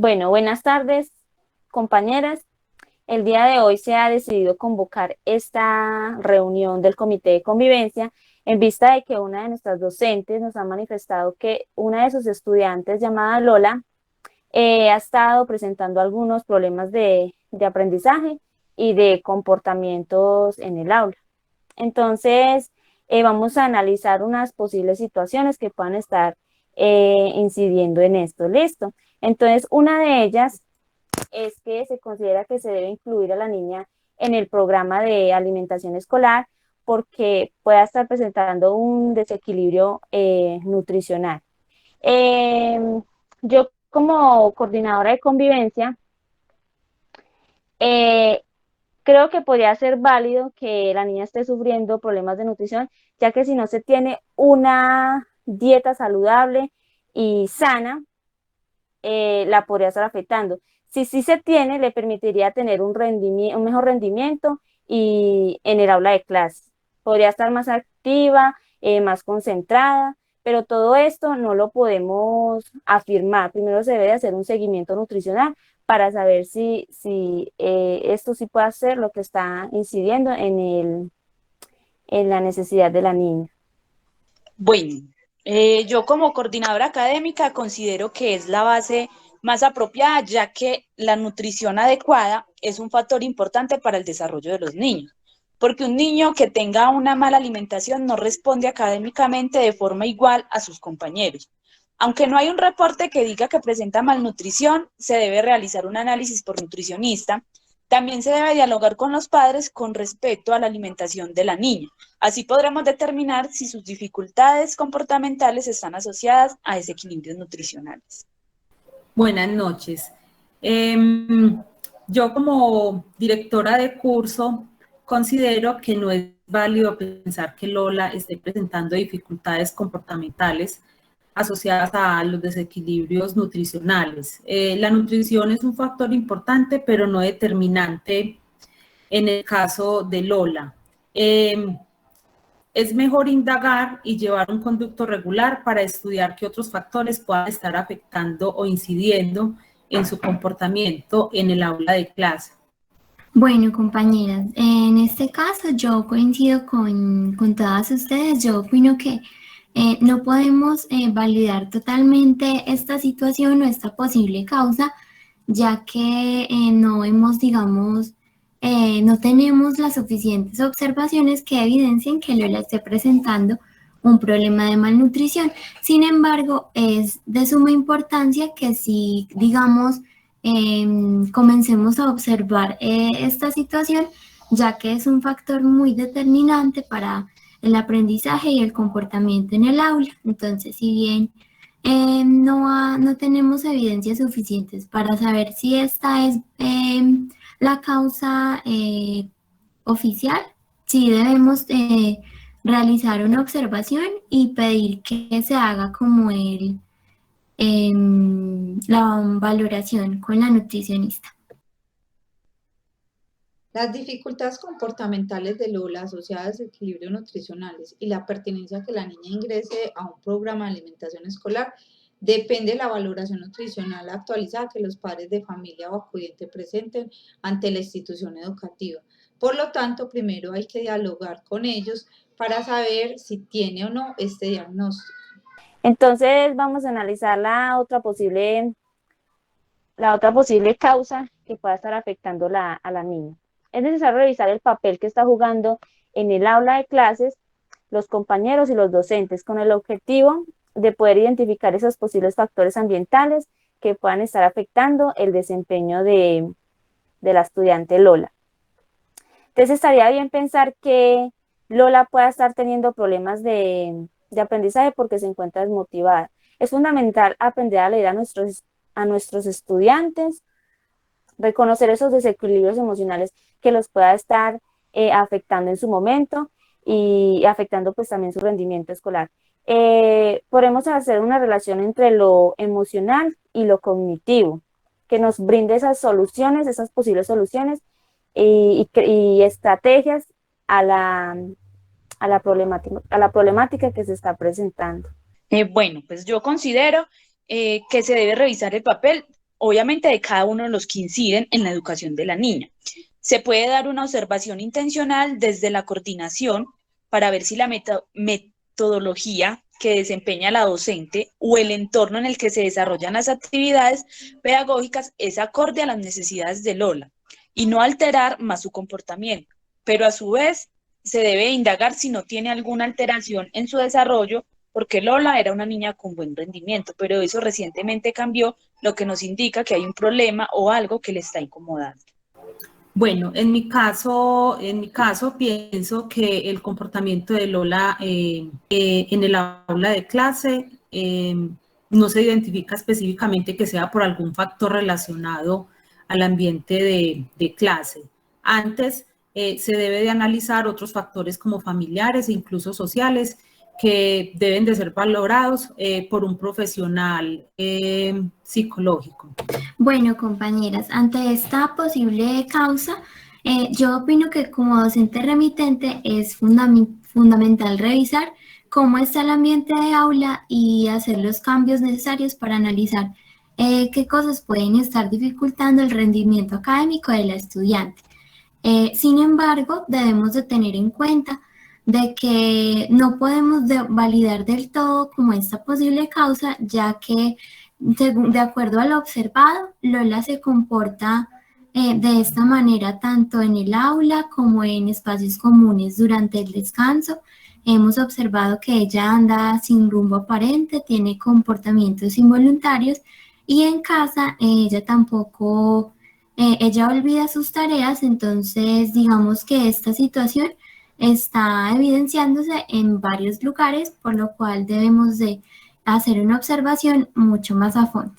Bueno, buenas tardes, compañeras. El día de hoy se ha decidido convocar esta reunión del Comité de Convivencia en vista de que una de nuestras docentes nos ha manifestado que una de sus estudiantes llamada Lola ha estado presentando algunos problemas de aprendizaje y de comportamientos en el aula. Entonces, vamos a analizar unas posibles situaciones que puedan estar incidiendo en esto. Listo. Entonces, una de ellas es que se considera que se debe incluir a la niña en el programa de alimentación escolar porque pueda estar presentando un desequilibrio nutricional. Eh, yo como coordinadora de convivencia, eh, creo que podría ser válido que la niña esté sufriendo problemas de nutrición, ya que si no se tiene una dieta saludable y sana, la podría estar afectando. Si sí se tiene, le permitiría tener un mejor rendimiento y en el aula de clase. Podría estar más activa, más concentrada, pero todo esto no lo podemos afirmar. Primero se debe de hacer un seguimiento nutricional para saber si esto sí puede ser lo que está incidiendo en la necesidad de la niña. Bueno, yo como coordinadora académica considero que es la base más apropiada, ya que la nutrición adecuada es un factor importante para el desarrollo de los niños, porque un niño que tenga una mala alimentación no responde académicamente de forma igual a sus compañeros. Aunque no hay un reporte que diga que presenta malnutrición, se debe realizar un análisis por nutricionista. También se debe dialogar con los padres con respecto a la alimentación de la niña. Así podremos determinar si sus dificultades comportamentales están asociadas a desequilibrios nutricionales. Buenas noches. Em, yo como directora de curso considero que no es válido pensar que Lola esté presentando dificultades comportamentales asociadas a los desequilibrios nutricionales. La nutrición es un factor importante, pero no determinante en el caso de Lola. Es mejor indagar y llevar un conducto regular para estudiar qué otros factores puedan estar afectando o incidiendo en su comportamiento en el aula de clase. Bueno, compañeras, en este caso yo coincido con todas ustedes. Yo opino que no podemos validar totalmente esta situación o esta posible causa, ya que no hemos, digamos, no tenemos las suficientes observaciones que evidencien que Lola esté presentando un problema de malnutrición. Sin embargo, es de suma importancia que si, digamos, comencemos a observar esta situación, ya que es un factor muy determinante para el aprendizaje y el comportamiento en el aula. Entonces, si bien no tenemos evidencias suficientes para saber si esta es la causa oficial, sí debemos realizar una observación y pedir que se haga como la valoración con la nutricionista. Las dificultades comportamentales de Lola asociadas a desequilibrios nutricionales y la pertinencia a que la niña ingrese a un programa de alimentación escolar depende de la valoración nutricional actualizada que los padres de familia o acudiente presenten ante la institución educativa. Por lo tanto, primero hay que dialogar con ellos para saber si tiene o no este diagnóstico. Entonces vamos a analizar la otra posible causa que pueda estar afectando a la niña. Es necesario revisar el papel que está jugando en el aula de clases los compañeros y los docentes con el objetivo de poder identificar esos posibles factores ambientales que puedan estar afectando el desempeño de la estudiante Lola. Entonces estaría bien pensar que Lola pueda estar teniendo problemas de aprendizaje porque se encuentra desmotivada. Es fundamental aprender a leer a nuestros estudiantes, reconocer esos desequilibrios emocionales que los pueda estar afectando en su momento y afectando pues también su rendimiento escolar. Podemos hacer una relación entre lo emocional y lo cognitivo, que nos brinde esas soluciones, esas posibles soluciones y estrategias a a la problemática que se está presentando. Bueno, pues yo considero que se debe revisar el papel obviamente de cada uno de los que inciden en la educación de la niña. Se puede dar una observación intencional desde la coordinación para ver si la metodología que desempeña la docente o el entorno en el que se desarrollan las actividades pedagógicas es acorde a las necesidades de Lola y no alterar más su comportamiento, pero a su vez se debe indagar si no tiene alguna alteración en su desarrollo, porque Lola era una niña con buen rendimiento, pero eso recientemente cambió, lo que nos indica que hay un problema o algo que le está incomodando. Bueno, en mi caso pienso que el comportamiento de Lola en el aula de clase no se identifica específicamente que sea por algún factor relacionado al ambiente de clase. Antes se debe de analizar otros factores como familiares e incluso sociales que deben de ser valorados por un profesional psicológico. Bueno, compañeras, ante esta posible causa, yo opino que como docente remitente es fundamental revisar cómo está el ambiente de aula y hacer los cambios necesarios para analizar qué cosas pueden estar dificultando el rendimiento académico de la estudiante. Sin embargo, debemos de tener en cuenta de que no podemos validar del todo como esta posible causa, ya que de acuerdo a lo observado, Lola se comporta de esta manera tanto en el aula como en espacios comunes durante el descanso. Hemos observado que ella anda sin rumbo aparente, tiene comportamientos involuntarios y en casa ella tampoco, ella olvida sus tareas, entonces digamos que esta situación está evidenciándose en varios lugares, por lo cual debemos de hacer una observación mucho más a fondo.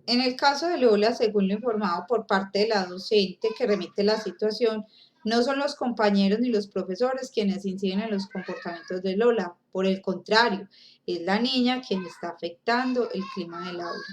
En el caso de Lola, según lo informado por parte de la docente que remite la situación, no son los compañeros ni los profesores quienes inciden en los comportamientos de Lola, por el contrario, es la niña quien está afectando el clima del aula.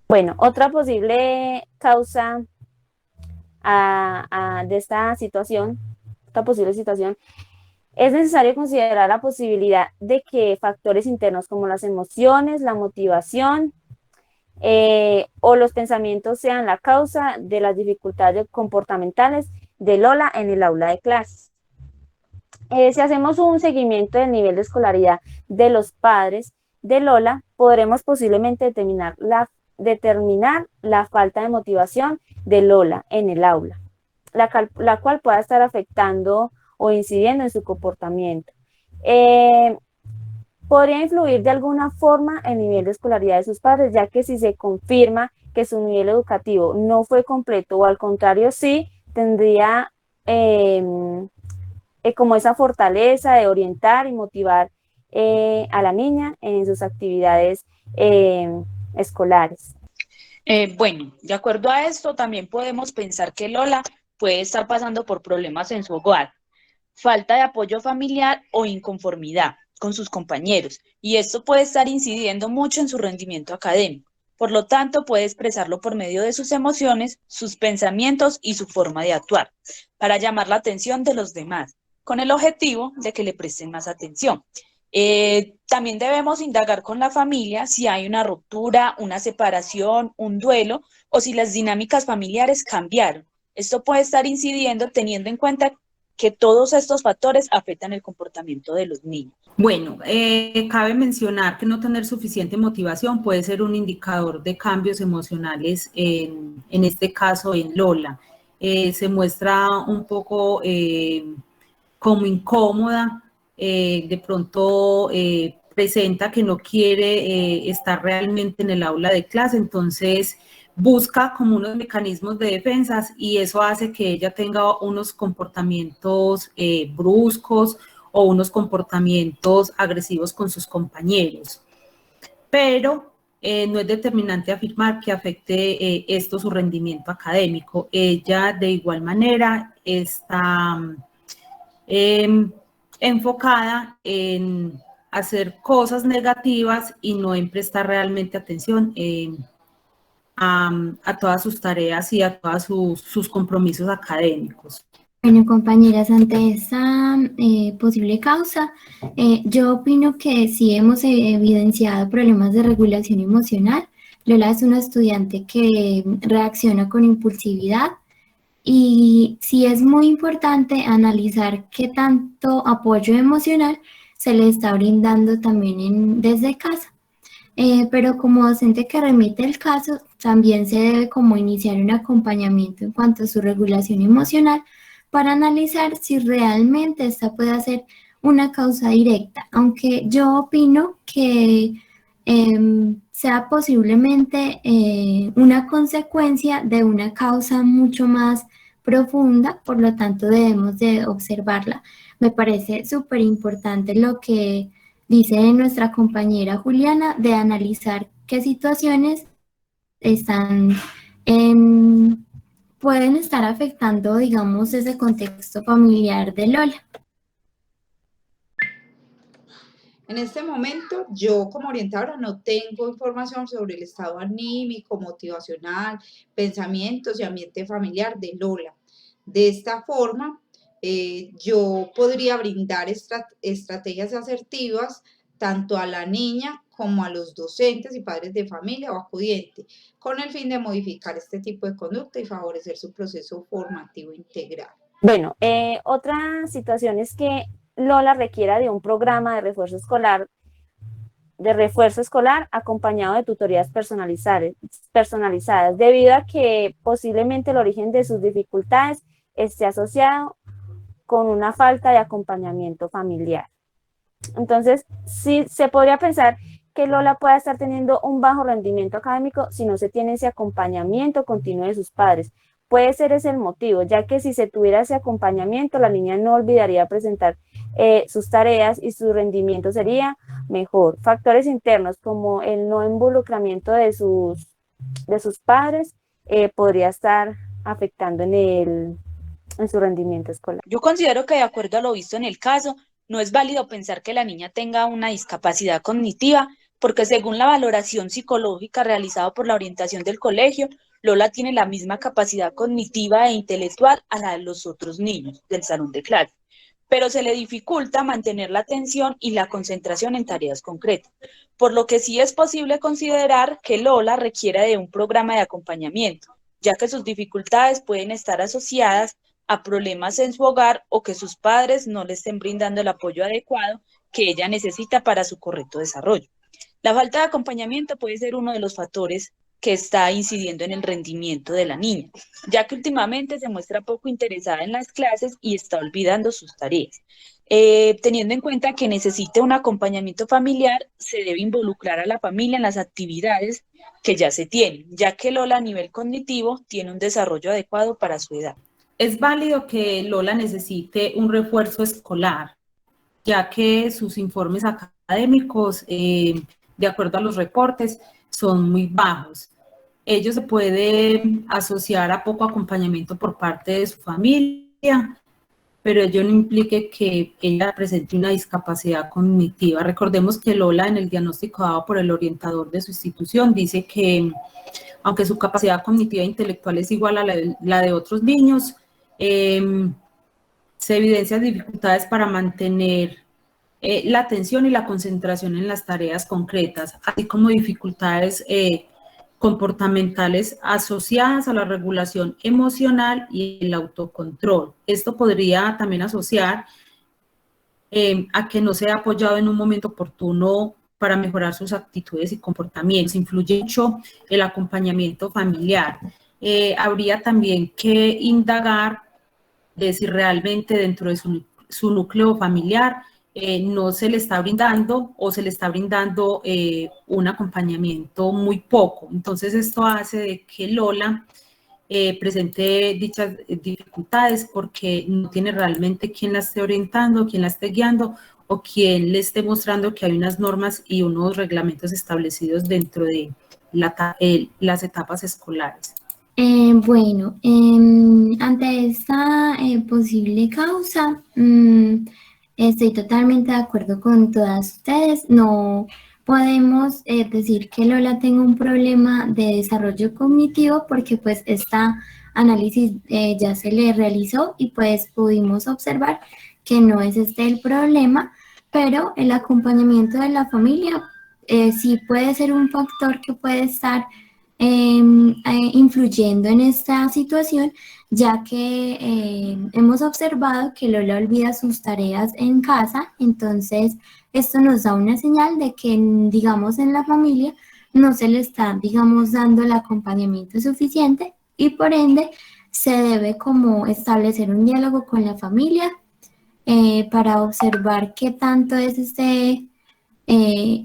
Bueno, otra posible causa de esta posible situación, es necesario considerar la posibilidad de que factores internos como las emociones, la motivación o los pensamientos sean la causa de las dificultades comportamentales de Lola en el aula de clases. Si hacemos un seguimiento del nivel de escolaridad de los padres de Lola, podremos posiblemente determinar la falta de motivación de Lola en el aula, la cual pueda estar afectando o incidiendo en su comportamiento. Podría influir de alguna forma el nivel de escolaridad de sus padres, ya que si se confirma que su nivel educativo no fue completo o al contrario sí, tendría como esa fortaleza de orientar y motivar a la niña en sus actividades escolares. Bueno, de acuerdo a esto, también podemos pensar que Lola puede estar pasando por problemas en su hogar, falta de apoyo familiar o inconformidad con sus compañeros, y esto puede estar incidiendo mucho en su rendimiento académico. Por lo tanto, puede expresarlo por medio de sus emociones, sus pensamientos y su forma de actuar, para llamar la atención de los demás, con el objetivo de que le presten más atención. También debemos indagar con la familia si hay una ruptura, una separación, un duelo, o si las dinámicas familiares cambiaron. Esto puede estar incidiendo teniendo en cuenta que todos estos factores afectan el comportamiento de los niños. Bueno, cabe mencionar que no tener suficiente motivación puede ser un indicador de cambios emocionales, en este caso en Lola. Se muestra un poco como incómoda, de pronto presenta que no quiere estar realmente en el aula de clase, entonces busca como unos mecanismos de defensas y eso hace que ella tenga unos comportamientos bruscos o unos comportamientos agresivos con sus compañeros. Pero no es determinante afirmar que afecte esto su rendimiento académico. Ella de igual manera está enfocada en hacer cosas negativas y no en prestar realmente atención a todas sus tareas y a todos sus compromisos académicos. Bueno, compañeras, ante esta posible causa, yo opino que sí hemos evidenciado problemas de regulación emocional. Lola es una estudiante que reacciona con impulsividad y sí es muy importante analizar qué tanto apoyo emocional se le está brindando también desde casa. Pero como docente que remite el caso, también se debe como iniciar un acompañamiento en cuanto a su regulación emocional para analizar si realmente esta puede ser una causa directa, aunque yo opino que sea posiblemente una consecuencia de una causa mucho más profunda, por lo tanto debemos de observarla. Me parece súper importante lo que dice nuestra compañera Juliana, de analizar qué situaciones están pueden estar afectando, digamos, ese contexto familiar de Lola. En este momento, yo como orientadora no tengo información sobre el estado anímico, motivacional, pensamientos y ambiente familiar de Lola. De esta forma, yo podría brindar estrategias asertivas tanto a la niña como a los docentes y padres de familia o acudiente, con el fin de modificar este tipo de conducta y favorecer su proceso formativo integral. Bueno, otra situación es que Lola requiera de un programa de refuerzo escolar acompañado de tutorías personalizadas, debido a que posiblemente el origen de sus dificultades esté asociado con una falta de acompañamiento familiar. Entonces, sí se podría pensar que Lola pueda estar teniendo un bajo rendimiento académico si no se tiene ese acompañamiento continuo de sus padres. Puede ser ese el motivo, ya que si se tuviera ese acompañamiento, la niña no olvidaría presentar sus tareas y su rendimiento sería mejor. Factores internos como el no involucramiento de sus padres podría estar afectando en su rendimiento escolar. Yo considero que de acuerdo a lo visto en el caso, no es válido pensar que la niña tenga una discapacidad cognitiva, porque según la valoración psicológica realizada por la orientación del colegio, Lola tiene la misma capacidad cognitiva e intelectual a la de los otros niños del salón de clase, pero se le dificulta mantener la atención y la concentración en tareas concretas, por lo que sí es posible considerar que Lola requiere de un programa de acompañamiento, ya que sus dificultades pueden estar asociadas a problemas en su hogar o que sus padres no le estén brindando el apoyo adecuado que ella necesita para su correcto desarrollo. La falta de acompañamiento puede ser uno de los factores que está incidiendo en el rendimiento de la niña, ya que últimamente se muestra poco interesada en las clases y está olvidando sus tareas. Teniendo en cuenta que necesita un acompañamiento familiar, se debe involucrar a la familia en las actividades que ya se tienen, ya que Lola a nivel cognitivo tiene un desarrollo adecuado para su edad. Es válido que Lola necesite un refuerzo escolar, ya que sus informes académicos, de acuerdo a los reportes, son muy bajos. Ello se puede asociar a poco acompañamiento por parte de su familia, pero ello no implique que ella presente una discapacidad cognitiva. Recordemos que Lola, en el diagnóstico dado por el orientador de su institución, dice que aunque su capacidad cognitiva e intelectual es igual a la de otros niños, se evidencian dificultades para mantener la atención y la concentración en las tareas concretas, así como dificultades comportamentales asociadas a la regulación emocional y el autocontrol. Esto podría también asociar a que no se ha apoyado en un momento oportuno para mejorar sus actitudes y comportamientos. Influye mucho el acompañamiento familiar. Habría también que indagar de si realmente dentro de su núcleo familiar no se le está brindando o se le está brindando un acompañamiento muy poco. Entonces esto hace de que Lola presente dichas dificultades porque no tiene realmente quien la esté orientando, quien la esté guiando o quien le esté mostrando que hay unas normas y unos reglamentos establecidos dentro de las etapas escolares. Bueno, ante esta posible causa, estoy totalmente de acuerdo con todas ustedes. No podemos decir que Lola tenga un problema de desarrollo cognitivo porque pues esta análisis ya se le realizó y pues pudimos observar que no es este el problema, pero el acompañamiento de la familia sí puede ser un factor que puede estar influyendo en esta situación, ya que hemos observado que Lola olvida sus tareas en casa, entonces esto nos da una señal de que, digamos, en la familia no se le está, digamos, dando el acompañamiento suficiente y por ende se debe como establecer un diálogo con la familia para observar qué tanto es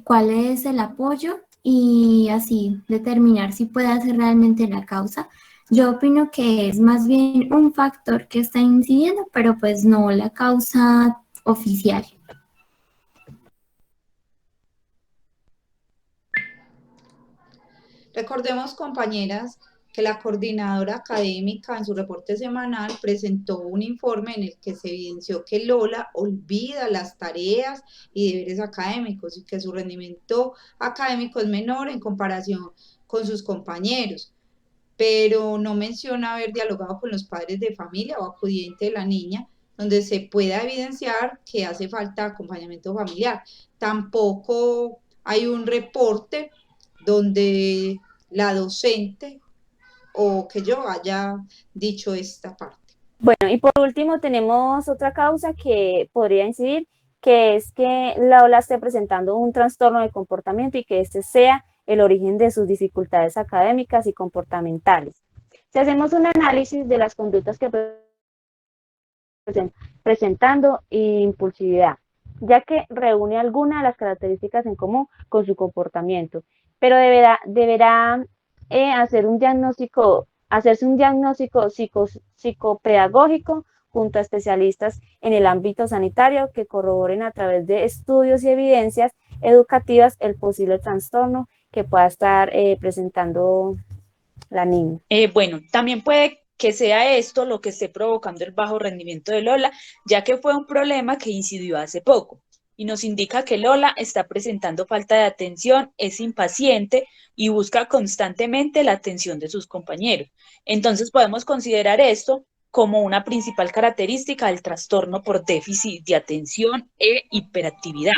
cuál es el apoyo y así determinar si puede ser realmente la causa. Yo opino que es más bien un factor que está incidiendo, pero pues no la causa oficial. Recordemos, compañeras, que la coordinadora académica en su reporte semanal presentó un informe en el que se evidenció que Lola olvida las tareas y deberes académicos y que su rendimiento académico es menor en comparación con sus compañeros, pero no menciona haber dialogado con los padres de familia o acudiente de la niña, donde se pueda evidenciar que hace falta acompañamiento familiar. Tampoco hay un reporte donde la docente o que yo haya dicho esta parte. Bueno, y por último tenemos otra causa que podría incidir, que es que Lola esté presentando un trastorno de comportamiento y que este sea el origen de sus dificultades académicas y comportamentales. Si hacemos un análisis de las conductas que presentando impulsividad, ya que reúne algunas de las características en común con su comportamiento, pero deberá hacerse un diagnóstico psicopedagógico junto a especialistas en el ámbito sanitario que corroboren a través de estudios y evidencias educativas el posible trastorno que pueda estar presentando la niña. Bueno, también puede que sea esto lo que esté provocando el bajo rendimiento de Lola, ya que fue un problema que incidió hace poco y nos indica que Lola está presentando falta de atención, es impaciente y busca constantemente la atención de sus compañeros. Entonces podemos considerar esto como una principal característica del trastorno por déficit de atención e hiperactividad,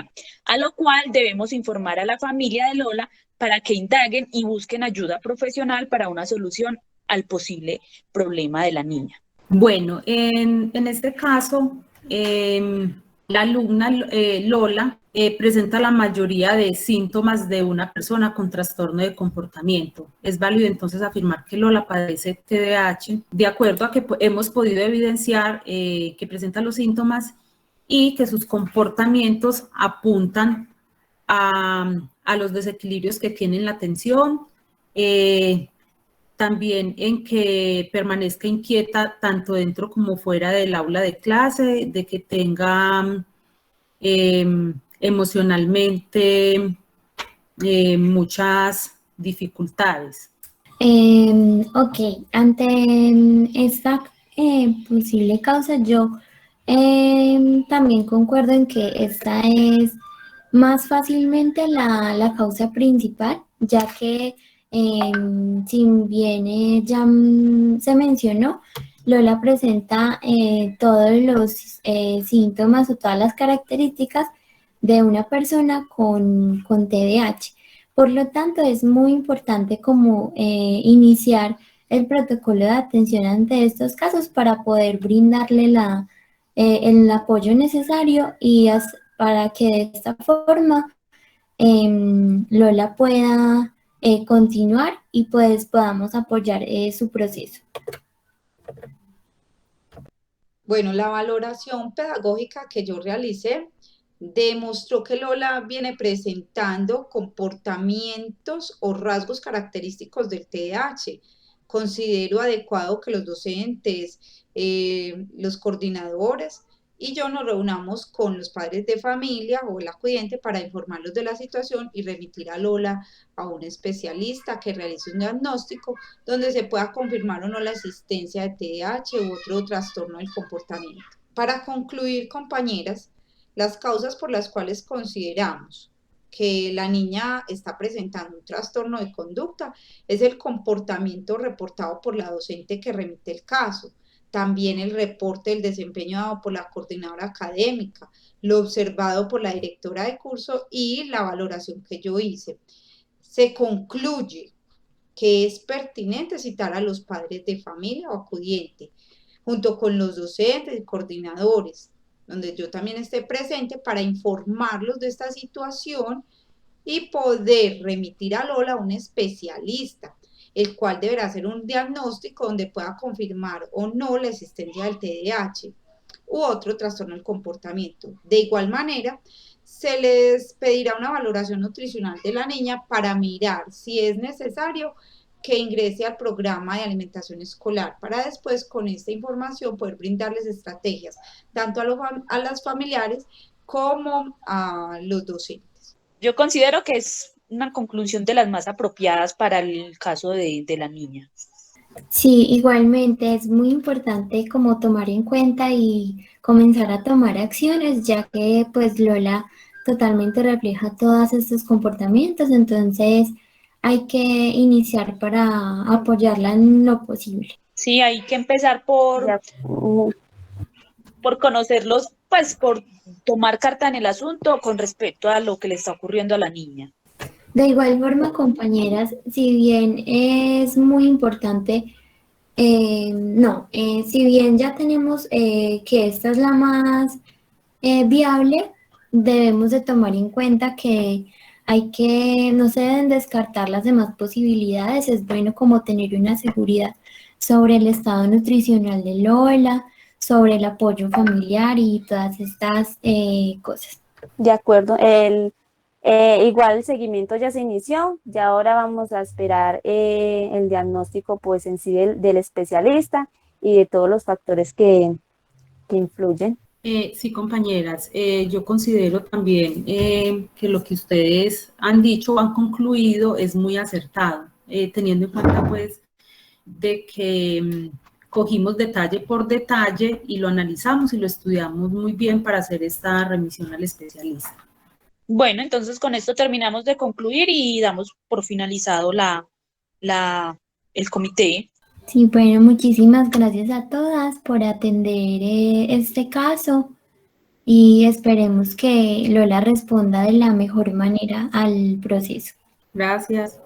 a lo cual debemos informar a la familia de Lola para que indaguen y busquen ayuda profesional para una solución al posible problema de la niña. Bueno, en este caso, la alumna Lola presenta la mayoría de síntomas de una persona con trastorno de comportamiento. Es válido entonces afirmar que Lola padece TDAH, de acuerdo a que hemos podido evidenciar que presenta los síntomas y que sus comportamientos apuntan a los desequilibrios que tienen la atención, también en que permanezca inquieta tanto dentro como fuera del aula de clase, de que tenga emocionalmente muchas dificultades. Ok, ante esta posible causa, yo también concuerdo en que esta es más fácilmente la causa principal, ya que si bien ya se mencionó, Lola presenta todos los síntomas o todas las características de una persona con TDAH. Por lo tanto, es muy importante como iniciar el protocolo de atención ante estos casos para poder brindarle el apoyo necesario y para que de esta forma Lola pueda continuar y pues podamos apoyar su proceso. Bueno, la valoración pedagógica que yo realicé demostró que Lola viene presentando comportamientos o rasgos característicos del TDAH. Considero adecuado que los docentes, los coordinadores y yo nos reunamos con los padres de familia o el acudiente para informarlos de la situación y remitir a Lola a un especialista que realice un diagnóstico donde se pueda confirmar o no la existencia de TDAH u otro trastorno del comportamiento. Para concluir, compañeras, las causas por las cuales consideramos que la niña está presentando un trastorno de conducta es el comportamiento reportado por la docente que remite el caso, también el reporte del desempeño dado por la coordinadora académica, lo observado por la directora de curso y la valoración que yo hice. Se concluye que es pertinente citar a los padres de familia o acudiente, junto con los docentes y coordinadores, donde yo también esté presente para informarlos de esta situación y poder remitir a Lola a un especialista, el cual deberá hacer un diagnóstico donde pueda confirmar o no la existencia del TDAH u otro trastorno del comportamiento. De igual manera, se les pedirá una valoración nutricional de la niña para mirar si es necesario que ingrese al programa de alimentación escolar para después con esta información poder brindarles estrategias tanto a las familiares como a los docentes. Yo considero que es una conclusión de las más apropiadas para el caso de la niña. Sí, igualmente es muy importante como tomar en cuenta y comenzar a tomar acciones, ya que pues Lola totalmente refleja todos estos comportamientos, entonces hay que iniciar para apoyarla en lo posible. Sí, hay que empezar Ya, por conocerlos, pues por tomar carta en el asunto con respecto a lo que le está ocurriendo a la niña. De igual forma, compañeras, si bien es muy importante, si bien ya tenemos que esta es la más viable, debemos de tomar en cuenta que no se deben descartar las demás posibilidades. Es bueno como tener una seguridad sobre el estado nutricional de Lola, sobre el apoyo familiar y todas estas cosas. de acuerdo. Igual el seguimiento ya se inició, ya ahora vamos a esperar el diagnóstico pues en sí del especialista y de todos los factores que influyen. Sí, compañeras, yo considero también que lo que ustedes han dicho o han concluido es muy acertado, teniendo en cuenta pues de que cogimos detalle por detalle y lo analizamos y lo estudiamos muy bien para hacer esta remisión al especialista. Bueno, entonces con esto terminamos de concluir y damos por finalizado el comité. Sí, bueno, muchísimas gracias a todas por atender este caso y esperemos que Lola responda de la mejor manera al proceso. Gracias.